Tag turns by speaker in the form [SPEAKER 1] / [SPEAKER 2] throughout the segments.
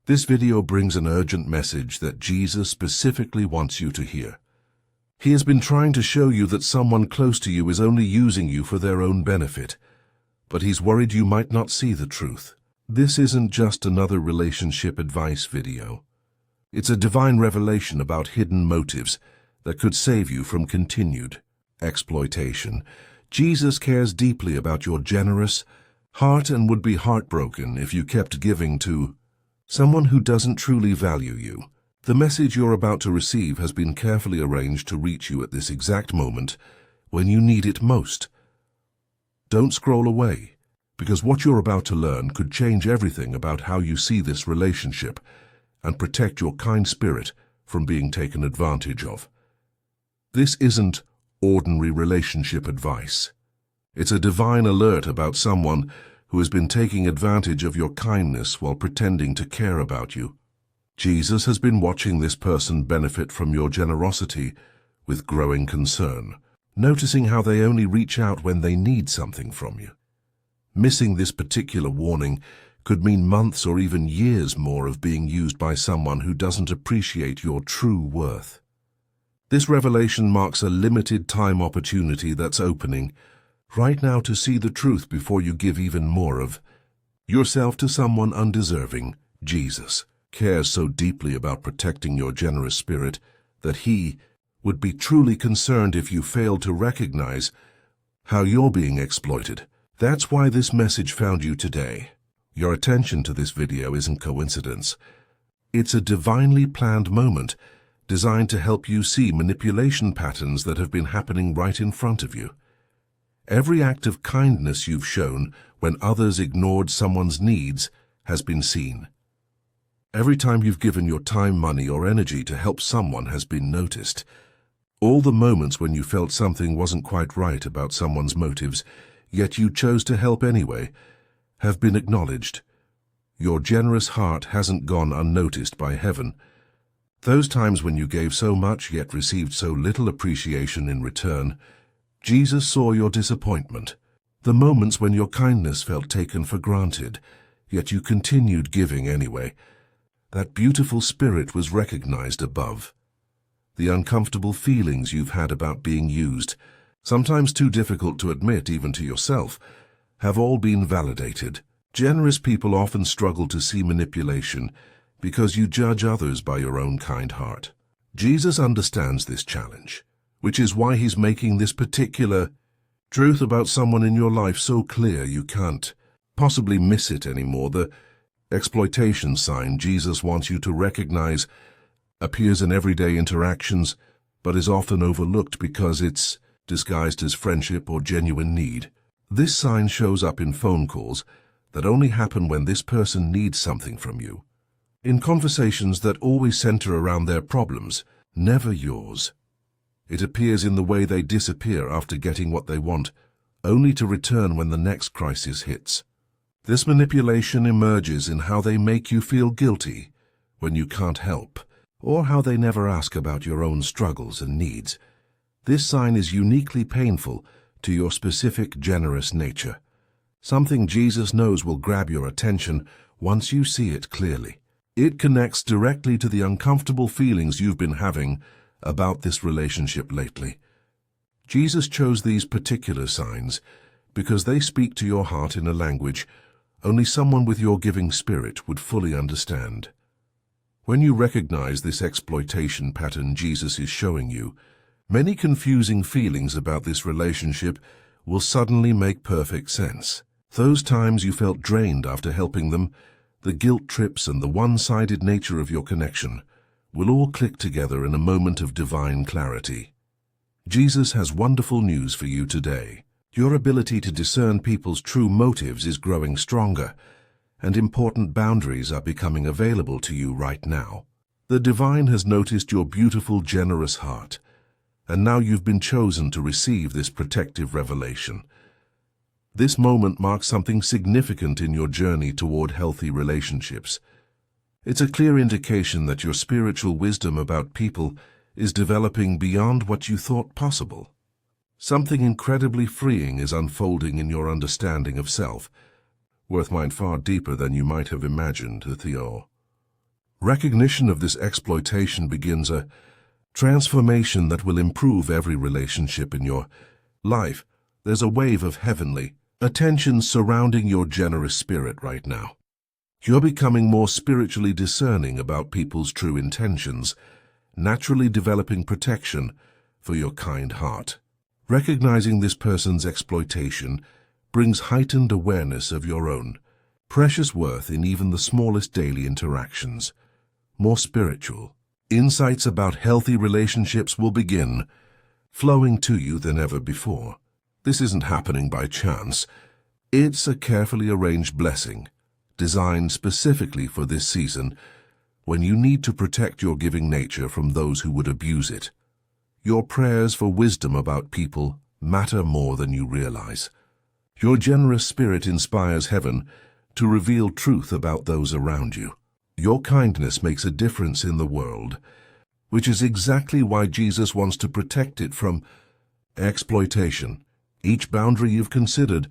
[SPEAKER 1] This video brings an urgent message that Jesus specifically wants you to hear. He has been trying to show you that someone close to you is only using you for their own benefit, but he's worried you might not see the truth. This isn't just another relationship advice video. It's a divine revelation about hidden motives that could save you from continued exploitation. Jesus cares deeply about your generous heart and would be heartbroken if you kept giving to someone who doesn't truly value you. The message you're about to receive has been carefully arranged to reach you at this exact moment when you need it most. Don't scroll away, because what you're about to learn could change everything about how you see this relationship and protect your kind spirit from being taken advantage of. This isn't ordinary relationship advice. It's a divine alert about someone who has been taking advantage of your kindness while pretending to care about you. Jesus has been watching this person benefit from your generosity with growing concern, noticing how they only reach out when they need something from you. Missing this particular warning could mean months or even years more of being used by someone who doesn't appreciate your true worth. This revelation marks a limited time opportunity that's opening right now to see the truth before you give even more of yourself to someone undeserving. Jesus cares so deeply about protecting your generous spirit that he would be truly concerned if you failed to recognize how you're being exploited. That's why this message found you today. Your attention to this video isn't coincidence. It's a divinely planned moment designed to help you see manipulation patterns that have been happening right in front of you. Every act of kindness you've shown when others ignored someone's needs has been seen. Every time you've given your time, money, or energy to help someone has been noticed. All the moments when you felt something wasn't quite right about someone's motives, yet you chose to help anyway, have been acknowledged. Your generous heart hasn't gone unnoticed by heaven. Those times when you gave so much yet received so little appreciation in return, Jesus saw your disappointment. The moments when your kindness felt taken for granted, yet you continued giving anyway. That beautiful spirit was recognized above. The uncomfortable feelings you've had about being used, sometimes too difficult to admit even to yourself, have all been validated. Generous people often struggle to see manipulation because you judge others by your own kind heart. Jesus understands this challenge, which is why he's making this particular truth about someone in your life so clear you can't possibly miss it anymore. The exploitation sign Jesus wants you to recognize appears in everyday interactions, but is often overlooked because it's disguised as friendship or genuine need. This sign shows up in phone calls that only happen when this person needs something from you, in conversations that always center around their problems, never yours. It appears in the way they disappear after getting what they want, only to return when the next crisis hits. This manipulation emerges in how they make you feel guilty when you can't help, or how they never ask about your own struggles and needs. This sign is uniquely painful to your specific generous nature, something Jesus knows will grab your attention once you see it clearly. It connects directly to the uncomfortable feelings you've been having about this relationship lately. Jesus chose these particular signs because they speak to your heart in a language only someone with your giving spirit would fully understand. When you recognize this exploitation pattern Jesus is showing you, many confusing feelings about this relationship will suddenly make perfect sense. Those times you felt drained after helping them, the guilt trips and the one-sided nature of your connection will all click together in a moment of divine clarity. Jesus has wonderful news for you today. Your ability to discern people's true motives is growing stronger, and important boundaries are becoming available to you right now. The divine has noticed your beautiful, generous heart, and now you've been chosen to receive this protective revelation. This moment marks something significant in your journey toward healthy relationships. It's a clear indication that your spiritual wisdom about people is developing beyond what you thought possible. Something incredibly freeing is unfolding in your understanding of self, worth mine far deeper than you might have imagined, Theo. Recognition of this exploitation begins a transformation that will improve every relationship in your life. There's a wave of heavenly attention surrounding your generous spirit right now. You're becoming more spiritually discerning about people's true intentions, naturally developing protection for your kind heart. Recognizing this person's exploitation brings heightened awareness of your own precious worth in even the smallest daily interactions. More spiritual insights about healthy relationships will begin flowing to you than ever before. This isn't happening by chance. It's a carefully arranged blessing, designed specifically for this season when you need to protect your giving nature from those who would abuse it. Your prayers for wisdom about people matter more than you realize. Your generous spirit inspires heaven to reveal truth about those around you. Your kindness makes a difference in the world, which is exactly why Jesus wants to protect it from exploitation. Each boundary you've considered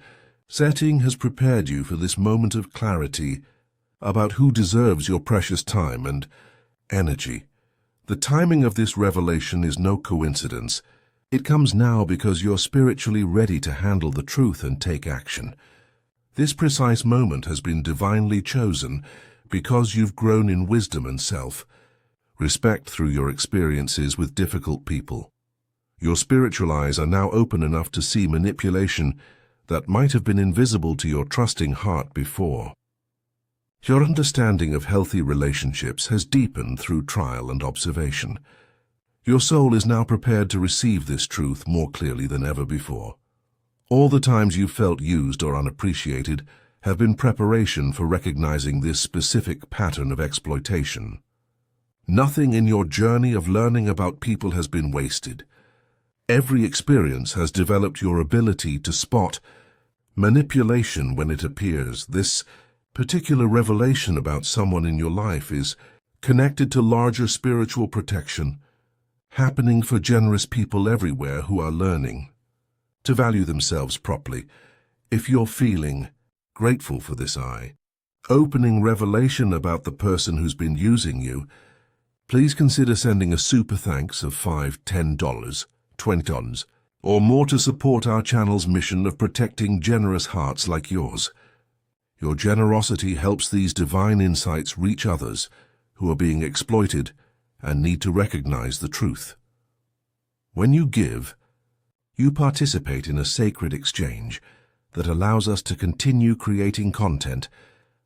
[SPEAKER 1] setting has prepared you for this moment of clarity about who deserves your precious time and energy. The timing of this revelation is no coincidence. It comes now because you're spiritually ready to handle the truth and take action. This precise moment has been divinely chosen because you've grown in wisdom and self-respect through your experiences with difficult people. Your spiritual eyes are now open enough to see manipulation that might have been invisible to your trusting heart before. Your understanding of healthy relationships has deepened through trial and observation. Your soul is now prepared to receive this truth more clearly than ever before. All the times you felt used or unappreciated have been preparation for recognizing this specific pattern of exploitation. Nothing in your journey of learning about people has been wasted. Every experience has developed your ability to spot manipulation when it appears. This particular revelation about someone in your life is connected to larger spiritual protection, happening for generous people everywhere who are learning to value themselves properly. If you're feeling grateful for this eye-opening revelation about the person who's been using you, please consider sending a super thanks of $5, $10, $20, or more to support our channel's mission of protecting generous hearts like yours. Your generosity helps these divine insights reach others who are being exploited and need to recognize the truth. When you give, you participate in a sacred exchange that allows us to continue creating content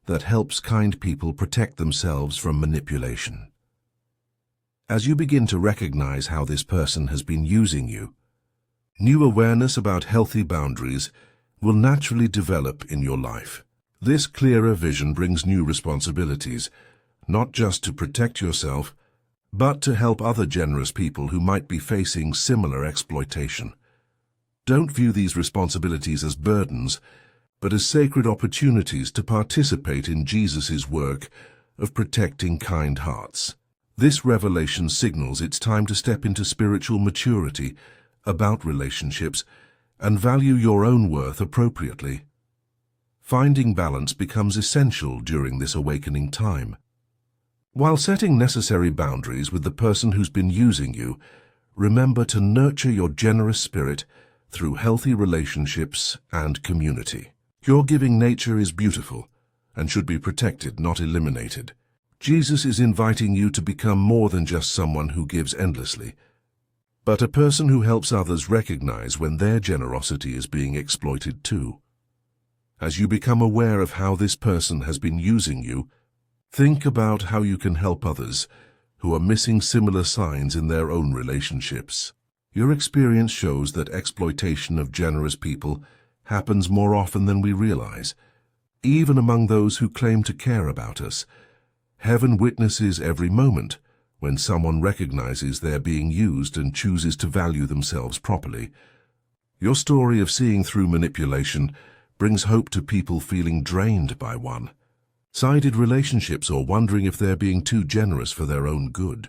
[SPEAKER 1] that helps kind people protect themselves from manipulation. As you begin to recognize how this person has been using you, new awareness about healthy boundaries will naturally develop in your life. This clearer vision brings new responsibilities, not just to protect yourself, but to help other generous people who might be facing similar exploitation. Don't view these responsibilities as burdens, but as sacred opportunities to participate in Jesus' work of protecting kind hearts. This revelation signals it's time to step into spiritual maturity about relationships and value your own worth appropriately. Finding balance becomes essential during this awakening time. While setting necessary boundaries with the person who's been using you, remember to nurture your generous spirit through healthy relationships and community. Your giving nature is beautiful and should be protected, not eliminated. Jesus is inviting you to become more than just someone who gives endlessly, but a person who helps others recognize when their generosity is being exploited too. As you become aware of how this person has been using you, think about how you can help others who are missing similar signs in their own relationships. Your experience shows that exploitation of generous people happens more often than we realize, even among those who claim to care about us. Heaven witnesses every moment when someone recognizes they're being used and chooses to value themselves properly. Your story of seeing through manipulation brings hope to people feeling drained by one-sided relationships or wondering if they're being too generous for their own good.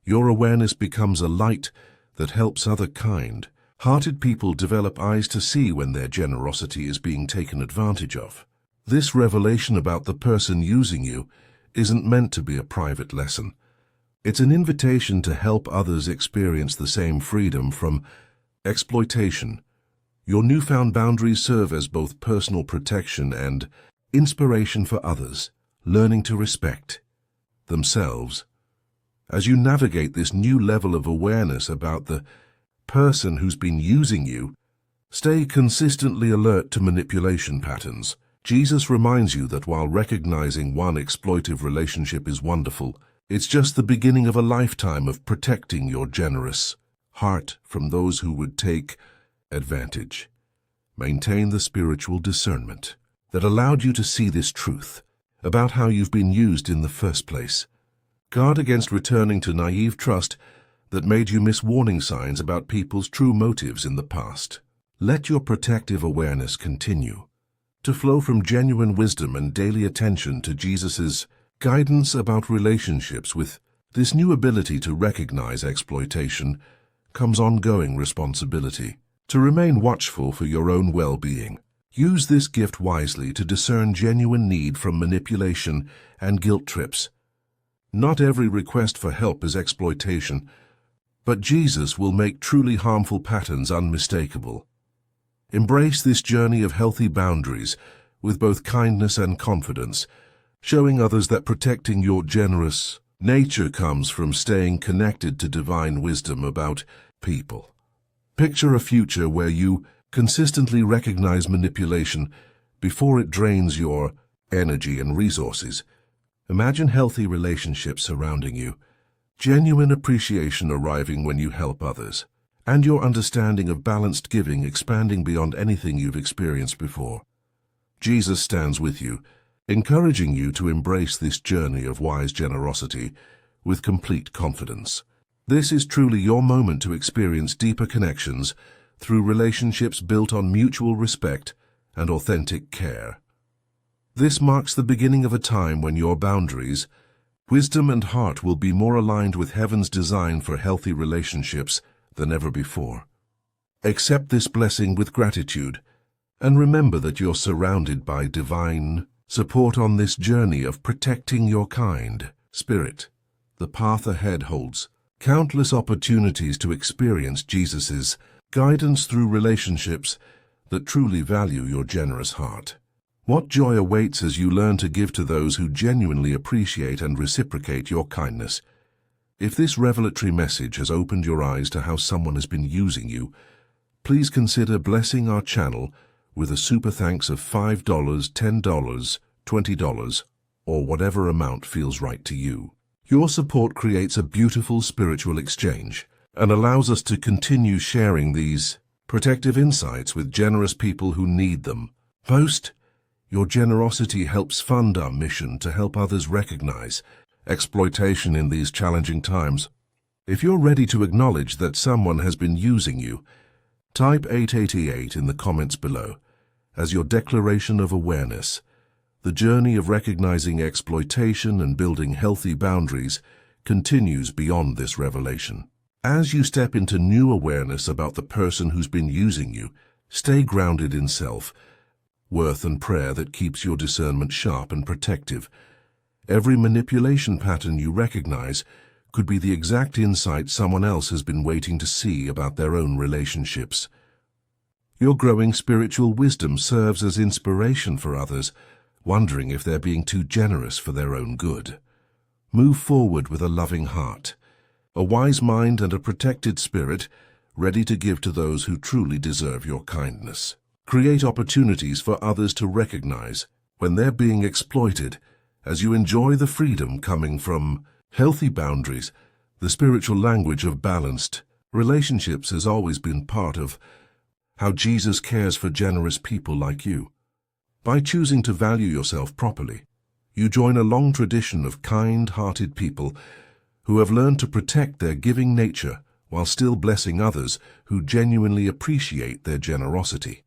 [SPEAKER 1] Your awareness becomes a light that helps other kind-hearted people develop eyes to see when their generosity is being taken advantage of. This revelation about the person using you isn't meant to be a private lesson. It's an invitation to help others experience the same freedom from exploitation. Your newfound boundaries serve as both personal protection and inspiration for others, learning to respect themselves. As you navigate this new level of awareness about the person who's been using you, stay consistently alert to manipulation patterns. Jesus reminds you that while recognizing one exploitive relationship is wonderful, it's just the beginning of a lifetime of protecting your generous heart from those who would take advantage. Maintain the spiritual discernment that allowed you to see this truth about how you've been used in the first place. Guard against returning to naive trust that made you miss warning signs about people's true motives in the past. Let your protective awareness continue to flow from genuine wisdom and daily attention to Jesus's guidance about relationships. With this new ability to recognize exploitation comes ongoing responsibility to remain watchful for your own well-being. Use this gift wisely to discern genuine need from manipulation and guilt trips. Not every request for help is exploitation, but Jesus will make truly harmful patterns unmistakable. Embrace this journey of healthy boundaries with both kindness and confidence, showing others that protecting your generous nature comes from staying connected to divine wisdom about people. Picture a future where you consistently recognize manipulation before it drains your energy and resources. Imagine healthy relationships surrounding you, genuine appreciation arriving when you help others, and your understanding of balanced giving expanding beyond anything you've experienced before. Jesus stands with you, encouraging you to embrace this journey of wise generosity with complete confidence. This is truly your moment to experience deeper connections through relationships built on mutual respect and authentic care. This marks the beginning of a time when your boundaries, wisdom, and heart will be more aligned with heaven's design for healthy relationships than ever before. Accept this blessing with gratitude, and remember that you're surrounded by divine support on this journey of protecting your kind spirit. The path ahead holds countless opportunities to experience Jesus's guidance through relationships that truly value your generous heart. What joy awaits as you learn to give to those who genuinely appreciate and reciprocate your kindness. If this revelatory message has opened your eyes to how someone has been using you, please consider blessing our channel with a super thanks of $5, $10, $20, or whatever amount feels right to you. Your support creates a beautiful spiritual exchange and allows us to continue sharing these protective insights with generous people who need them most. Your generosity helps fund our mission to help others recognize exploitation in these challenging times. If you're ready to acknowledge that someone has been using you, type 888 in the comments below as your declaration of awareness. The journey of recognizing exploitation and building healthy boundaries continues beyond this revelation. As you step into new awareness about the person who's been using you, stay grounded in self-worth and prayer that keeps your discernment sharp and protective. Every manipulation pattern you recognize could be the exact insight someone else has been waiting to see about their own relationships. Your growing spiritual wisdom serves as inspiration for others, wondering if they're being too generous for their own good. Move forward with a loving heart, a wise mind, and a protected spirit, ready to give to those who truly deserve your kindness. Create opportunities for others to recognize when they're being exploited, as you enjoy the freedom coming from healthy boundaries. The spiritual language of balanced relationships has always been part of how Jesus cares for generous people like you. By choosing to value yourself properly, you join a long tradition of kind-hearted people who have learned to protect their giving nature while still blessing others who genuinely appreciate their generosity.